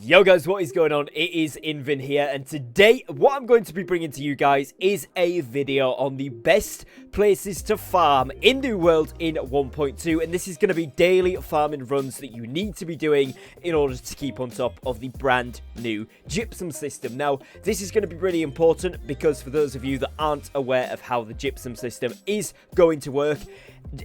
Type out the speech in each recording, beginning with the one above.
Yo guys, what is going on? It is Invin here, and today what I'm going to be bringing to you guys is a video on the best places to farm in New World in 1.2, and this is going to be daily farming runs that you need to be doing in order to keep on top of the brand new Gypsum system. Now, this is going to be really important because for those of you that aren't aware of how the Gypsum system is going to work,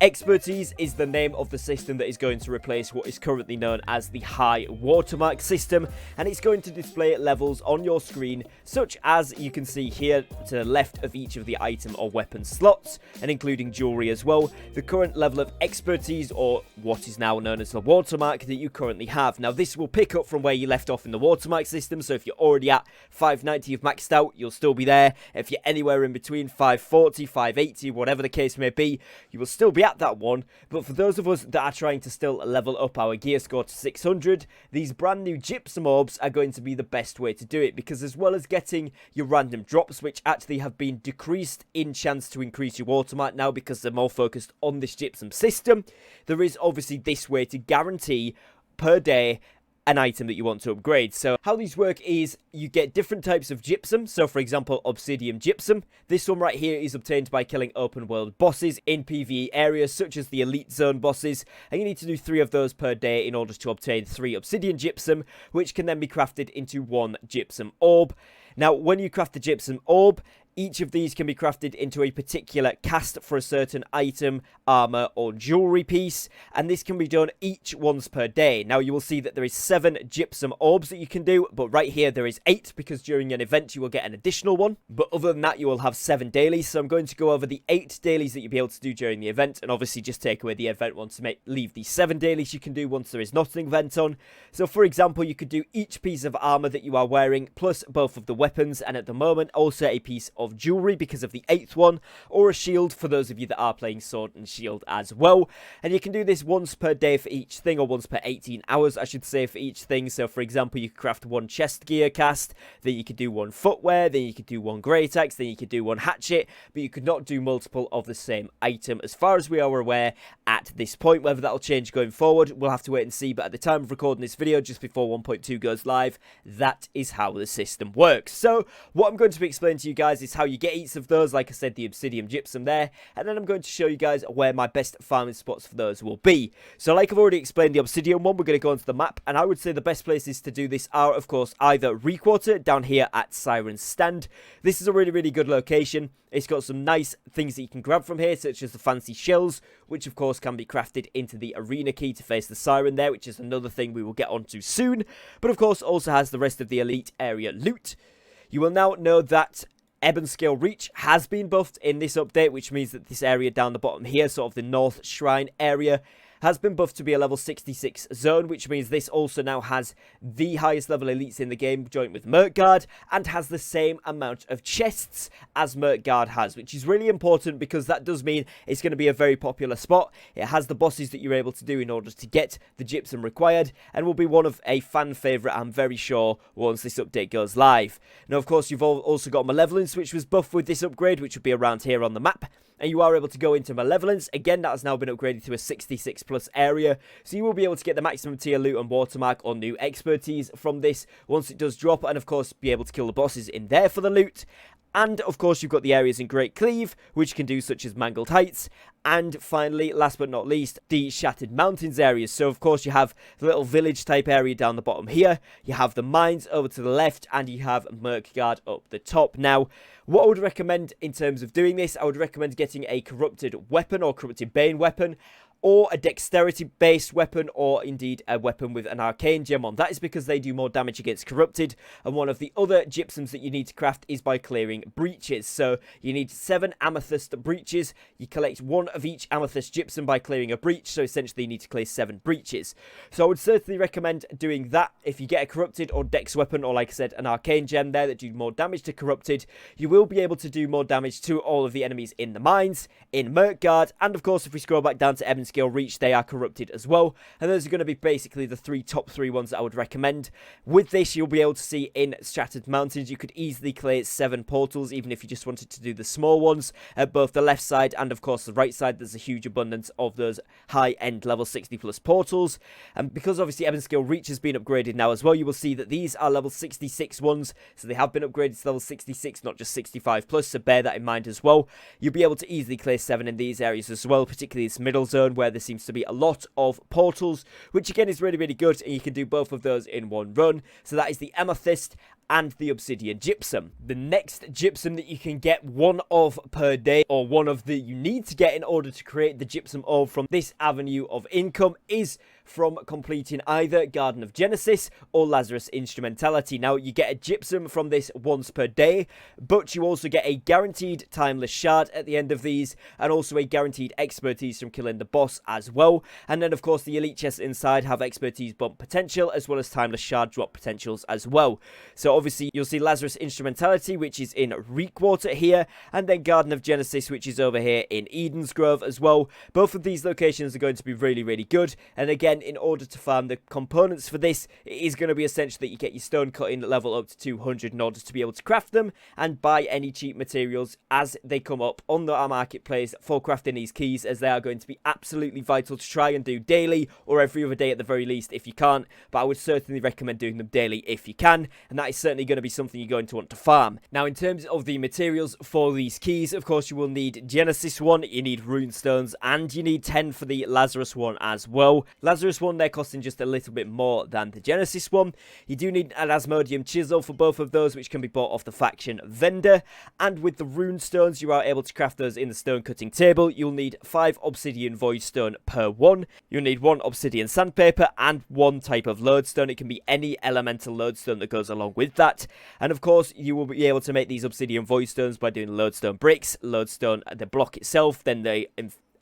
Expertise is the name of the system that is going to replace what is currently known as the high watermark system, and it's going to display levels on your screen such as you can see here to the left of each of the item or weapon slots, and including jewelry as well, the current level of expertise, or what is now known as the watermark, that you currently have. Now this will pick up from where you left off in the watermark system, so if you're already at 590 you've maxed out, you'll still be there. If you're anywhere in between 540, 580, whatever the case may be, you will still be at that one. But for those of us that are trying to still level up our gear score to 600, these brand new Gypsum orbs are going to be the best way to do it, because as well as getting your random drops, which actually have been decreased in chance to increase your watermark now because they're more focused on this Gypsum system, there is obviously this way to guarantee per day an item that you want to upgrade. So how these work is you get different types of gypsum. So for example, Obsidian gypsum. This one right here is obtained by killing open world bosses in PvE areas such as the elite zone bosses, and you need to do 3 of those per day in order to obtain 3 Obsidian gypsum, which can then be crafted into 1 gypsum orb. Now when you craft the gypsum orb, each of these can be crafted into a particular cast for a certain item, armor, or jewelry piece, and this can be done each once per day. Now you will see that there is 7 gypsum orbs that you can do, but right here there is 8 because during an event you will get an additional one. But other than that, you will have 7 dailies, so I'm going to go over the 8 dailies that you'll be able to do during the event, and obviously just take away the event one to leave the 7 dailies you can do once there is not an event on. So for example, you could do each piece of armor that you are wearing, plus both of the weapons, and at the moment also a piece of jewelry because of the 8th one, or a shield for those of you that are playing sword and shield as well. And you can do this once per day for each thing, or once per 18 hours I should say for each thing. So for example, you could craft 1 chest gear cast, then you could do 1 footwear, then you could do 1 great axe, then you could do 1 hatchet, but you could not do multiple of the same item as far as we are aware at this point. Whether that'll change going forward, we'll have to wait and see, but at the time of recording this video, just before 1.2 goes live, that is how the system works. So what I'm going to be explaining to you guys is how you get each of those, like I said, the Obsidian gypsum there, and then I'm going to show you guys where my best farming spots for those will be. So like I've already explained the Obsidian one, we're going to go onto the map, and I would say the best places to do this are, of course, either Requarter down here at Siren's Stand. This is a really good location. It's got some nice things that you can grab from here, such as the fancy shells, which of course can be crafted into the arena key to face the Siren there, which is another thing we will get onto soon, but of course also has the rest of the elite area loot. You will now know that Ebon Scale Reach has been buffed in this update, which means that this area down the bottom here, sort of the North Shrine area, has been buffed to be a level 66 zone, which means this also now has the highest level elites in the game, joint with Merkgard, and has the same amount of chests as Merkgard has, which is really important because that does mean it's going to be a very popular spot. It has the bosses that you're able to do in order to get the gypsum required, and will be one of a fan favourite, I'm very sure, once this update goes live. Now, of course, you've also got Malevolence, which was buffed with this upgrade, which will be around here on the map. And you are able to go into Malevolence. Again, that has now been upgraded to a 66 plus area, so you will be able to get the maximum tier loot and watermark or new expertise from this once it does drop, and of course be able to kill the bosses in there for the loot. And of course you've got the areas in Great Cleave, which you can do, such as Mangled Heights. And finally, last but not least, the Shattered Mountains areas. So of course you have the little village type area down the bottom here, you have the mines over to the left, and you have Merkgard up the top. Now, what I would recommend in terms of doing this, I would recommend getting a corrupted weapon or corrupted bane weapon, or a dexterity-based weapon, or indeed a weapon with an arcane gem on. That is because they do more damage against corrupted, and one of the other gypsums that you need to craft is by clearing breaches. So you need 7 amethyst breaches. You collect 1 of each amethyst gypsum by clearing a breach, so essentially you need to clear 7 breaches. So I would certainly recommend doing that. If you get a corrupted or dex weapon, or like I said, an arcane gem there that do more damage to corrupted, you will be able to do more damage to all of the enemies in the mines, in Merkgard, and of course if we scroll back down to Ebon Scale Reach, they are corrupted as well. And those are going to be basically the top three ones that I would recommend. With this, you'll be able to see in Shattered Mountains, you could easily clear 7 portals, even if you just wanted to do the small ones. At both the left side and, of course, the right side, there's a huge abundance of those high-end level 60+ portals. And because, obviously, Ebon Scale Reach has been upgraded now as well, you will see that these are level 66 ones. So they have been upgraded to level 66, not just 65+, so bear that in mind as well. You'll be able to easily clear 7 in these areas as well, particularly this middle zone where there seems to be a lot of portals, which again is really, really good, and you can do both of those in one run. So that is the Amethyst and the Obsidian Gypsum. The next Gypsum that you can get one of per day, or one of that you need to get in order to create the Gypsum orb from this avenue of income, is from completing either Garden of Genesis or Lazarus Instrumentality. Now, you get a Gypsum from this once per day, but you also get a guaranteed Timeless Shard at the end of these, and also a guaranteed Expertise from killing the boss as well. And then, of course, the Elite chests inside have Expertise bump potential, as well as Timeless Shard drop potentials as well. So, obviously, you'll see Lazarus Instrumentality, which is in Reekwater here, and then Garden of Genesis, which is over here in Eden's Grove as well. Both of these locations are going to be really, really good, and again, in order to farm the components for this, it is going to be essential that you get your stone cutting level up to 200 in order to be able to craft them, and buy any cheap materials as they come up on the marketplace for crafting these keys, as they are going to be absolutely vital to try and do daily, or every other day at the very least if you can't, but I would certainly recommend doing them daily if you can, and that is certainly going to be something you're going to want to farm. Now, in terms of the materials for these keys, of course, you will need Genesis 1, you need Rune Stones, and you need 10 for the Lazarus 1 as well. Lazarus 1, they're costing just a little bit more than the Genesis 1. You do need an Asmodeum Chisel for both of those, which can be bought off the faction vendor. And with the Rune Stones, you are able to craft those in the stone cutting table. You'll need 5 Obsidian Void Stone per one. You'll need 1 Obsidian Sandpaper and 1 type of Lodestone. It can be any elemental Lodestone that goes along with that. And of course, you will be able to make these Obsidian Void Stones by doing Lodestone bricks, Lodestone, the block itself, then the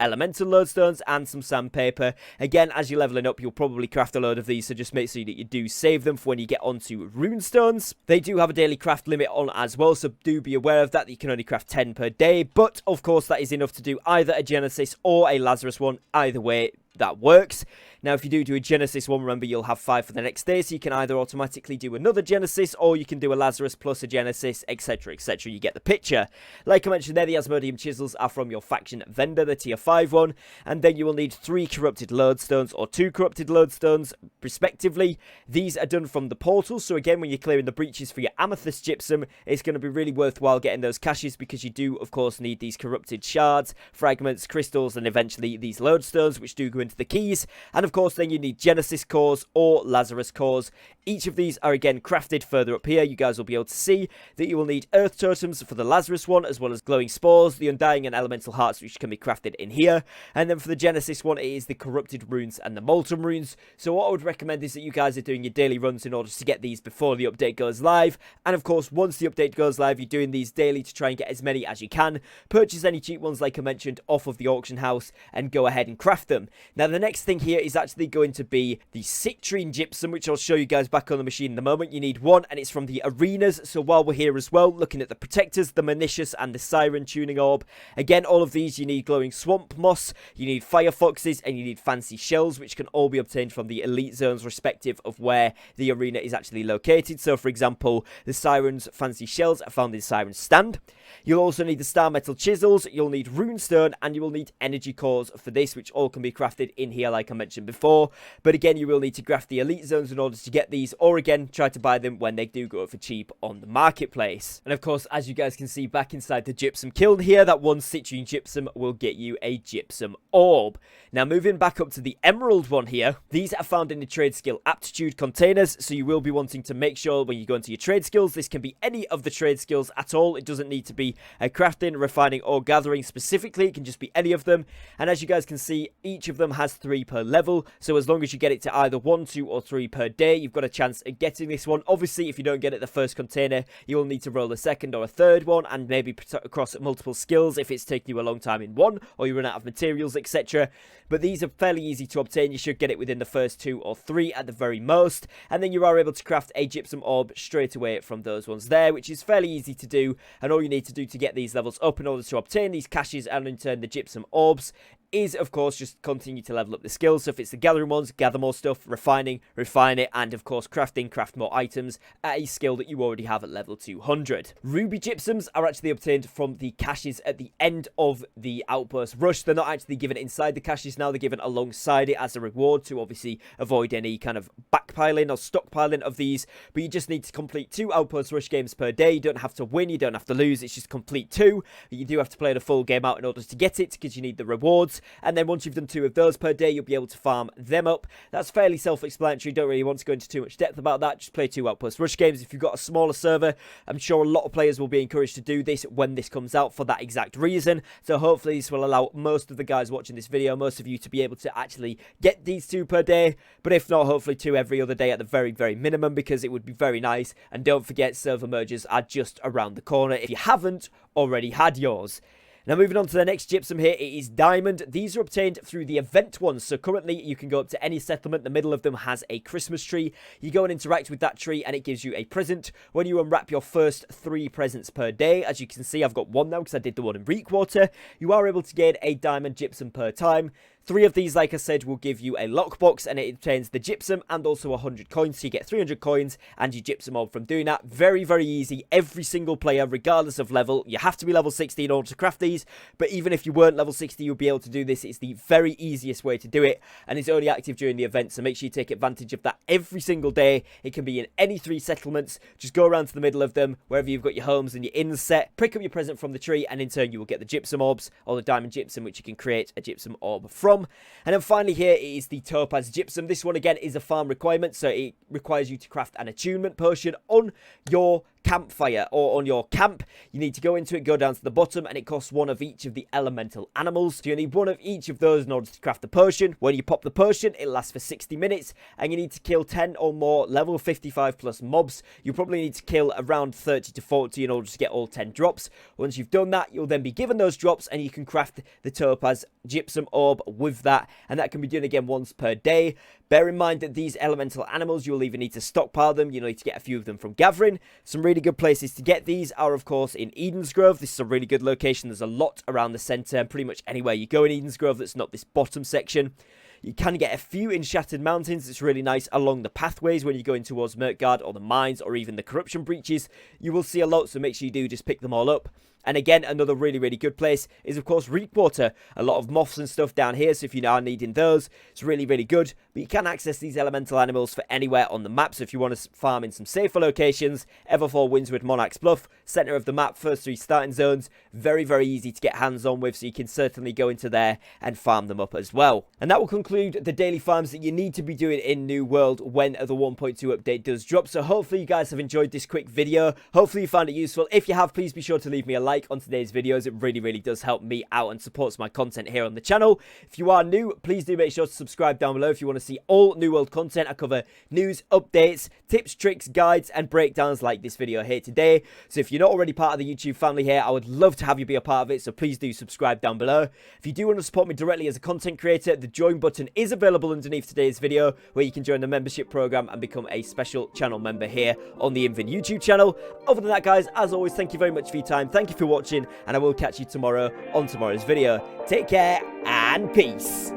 elemental lodestones, and some sandpaper. Again, as you're leveling up, you'll probably craft a load of these, so just make sure that you do save them for when you get onto runestones. They do have a daily craft limit on as well, so do be aware of that. You can only craft 10 per day, but of course that is enough to do either a Genesis or a Lazarus one. Either way, that works. Now, if you do a Genesis one, remember you'll have 5 for the next day, so you can either automatically do another Genesis, or you can do a Lazarus plus a Genesis, etc, etc. You get the picture. Like I mentioned there, the Asmodeum Chisels are from your faction vendor, the tier 5 one, and then you will need 3 corrupted lodestones or 2 corrupted lodestones, respectively. These are done from the portal, so again, when you're clearing the breaches for your Amethyst Gypsum, it's going to be really worthwhile getting those caches, because you do, of course, need these corrupted shards, fragments, crystals, and eventually these lodestones, which do go into the keys. And of course, then you need Genesis cores or Lazarus cores. Each of these are again crafted further up here. You guys will be able to see that you will need earth totems for the Lazarus one, as well as glowing spores, the undying and elemental hearts, which can be crafted in here. And then for the Genesis one, it is the corrupted runes and the molten runes. So what I would recommend is that you guys are doing your daily runs in order to get these before the update goes live. And of course, once the update goes live, you're doing these daily to try and get as many as you can. Purchase any cheap ones, like I mentioned, off of the auction house, and go ahead and craft them. Now, the next thing here is actually going to be the Citrine Gypsum, which I'll show you guys back on the machine in a moment. You need 1, and it's from the arenas. So while we're here as well, looking at the Protectors, the Manicious, and the Siren Tuning Orb, again, all of these, you need glowing swamp moss, you need fire foxes, and you need fancy shells, which can all be obtained from the elite zones, respective of where the arena is actually located. So, for example, the Siren's fancy shells are found in Siren's Stand. You'll also need the Star Metal Chisels, you'll need Runestone, and you will need Energy Cores for this, which all can be crafted in here, like I mentioned before. But again, you will need to craft the elite zones in order to get these, or again, try to buy them when they do go up for cheap on the marketplace. And of course, as you guys can see back inside the Gypsum kiln here, that 1 Citrine Gypsum will get you a Gypsum orb. Now, moving back up to the Emerald one here, these are found in the trade skill Aptitude containers, so you will be wanting to make sure when you go into your trade skills, this can be any of the trade skills at all. It doesn't need to be crafting, refining, or gathering specifically. It can just be any of them. And as you guys can see, each of them has 3 per level, so as long as you get it to either 1, 2, or 3 per day, you've got a chance at getting this one. Obviously, if you don't get it the first container, you will need to roll a second or a third one, and maybe across multiple skills if it's taking you a long time in one, or you run out of materials, etc. But these are fairly easy to obtain. You should get it within the first 2 or 3 at the very most, and then you are able to craft a Gypsum orb straight away from those ones there, which is fairly easy to do. And all you need to do to get these levels up in order to obtain these caches and in turn the Gypsum orbs is, of course, just continue to level up the skills. So if it's the gathering ones, gather more stuff, refining, refine it, and of course crafting, craft more items at a skill that you already have at level 200. Ruby gypsums are actually obtained from the caches at the end of the Outpost rush. They're not actually given inside the caches now, they're given alongside it as a reward to obviously avoid any kind of backpiling or stockpiling of these. But you just need to complete 2 Outpost rush games per day. You don't have to win, you don't have to lose, it's just complete 2. You do have to play the full game out in order to get it, because you need the rewards. And then once you've done 2 of those per day, you'll be able to farm them up. That's fairly self-explanatory, don't really want to go into too much depth about that. Just play 2 Outpost rush games. If you've got a smaller server, I'm sure a lot of players will be encouraged to do this when this comes out for that exact reason. So hopefully this will allow most of the guys watching this video, most of you, to be able to actually get these 2 per day. But if not, hopefully 2 every other day at the very, very minimum, because it would be very nice. And don't forget, server mergers are just around the corner if you haven't already had yours. Now, moving on to the next gypsum here, it is diamond. These are obtained through the event ones. So currently, you can go up to any settlement. The middle of them has a Christmas tree. You go and interact with that tree, and it gives you a present. When you unwrap your first 3 presents per day, as you can see, I've got 1 now because I did the one in Reekwater. You are able to gain a diamond gypsum per time. 3 of these, like I said, will give you a lockbox, and it contains the gypsum and also 100 coins. So you get 300 coins and your gypsum orb from doing that. Very, very easy. Every single player, regardless of level, you have to be level 60 in order to craft these. But even if you weren't level 60, you'll be able to do this. It's the very easiest way to do it, and it's only active during the event. So make sure you take advantage of that every single day. It can be in any 3 settlements. Just go around to the middle of them, wherever you've got your homes and your inns set. Pick up your present from the tree, and in turn, you will get the gypsum orbs or the diamond gypsum, which you can create a gypsum orb from. And then finally here is the Topaz gypsum. This one again is a farm requirement, so it requires you to craft an attunement potion on your campfire or on your camp. You need to go into it, go down to the bottom, and it costs 1 of each of the elemental animals. So you need 1 of each of those in order to craft the potion. When you pop the potion, it lasts for 60 minutes, and you need to kill 10 or more level 55 plus mobs. You probably need to kill around 30 to 40 in order to get all 10 drops. Once you've done that, you'll then be given those drops, and you can craft the Topaz gypsum orb with that, and that can be done again once per day. Bear in mind that these elemental animals, you'll either need to stockpile them, you'll need to get a few of them from gathering. Some really good places to get these are, of course, in Eden's Grove. This is a really good location. There's a lot around the centre, and pretty much anywhere you go in Eden's Grove that's not this bottom section. You can get a few in Shattered Mountains. It's really nice along the pathways when you're going towards Mirkgard or the mines or even the corruption breaches. You will see a lot, so make sure you do just pick them all up. And again, another really, really good place is, of course, Reekwater. A lot of moths and stuff down here, so if you are needing those, it's really, really good. But you can access these elemental animals for anywhere on the map, so if you want to farm in some safer locations, Everfall, Windswood, Monarch's Bluff, centre of the map, first 3 starting zones, very, very easy to get hands-on with, so you can certainly go into there and farm them up as well. And that will conclude the daily farms that you need to be doing in New World when the 1.2 update does drop. So hopefully you guys have enjoyed this quick video. Hopefully you found it useful. If you have, please be sure to leave me a like on today's videos. It really, really does help me out and supports my content here on the channel. If you are new, please do make sure to subscribe down below if you want to see all New World content. I cover news, updates, tips, tricks, guides, and breakdowns like this video here today. So if you're not already part of the YouTube family here, I would love to have you be a part of it, so please do subscribe down below. If you do want to support me directly as a content creator, the join button is available underneath today's video, where you can join the membership program and become a special channel member here on the Invin YouTube channel. Other than that, guys, as always, thank you very much for your time. Thank you for watching, and I will catch you tomorrow on tomorrow's video. Take care and peace.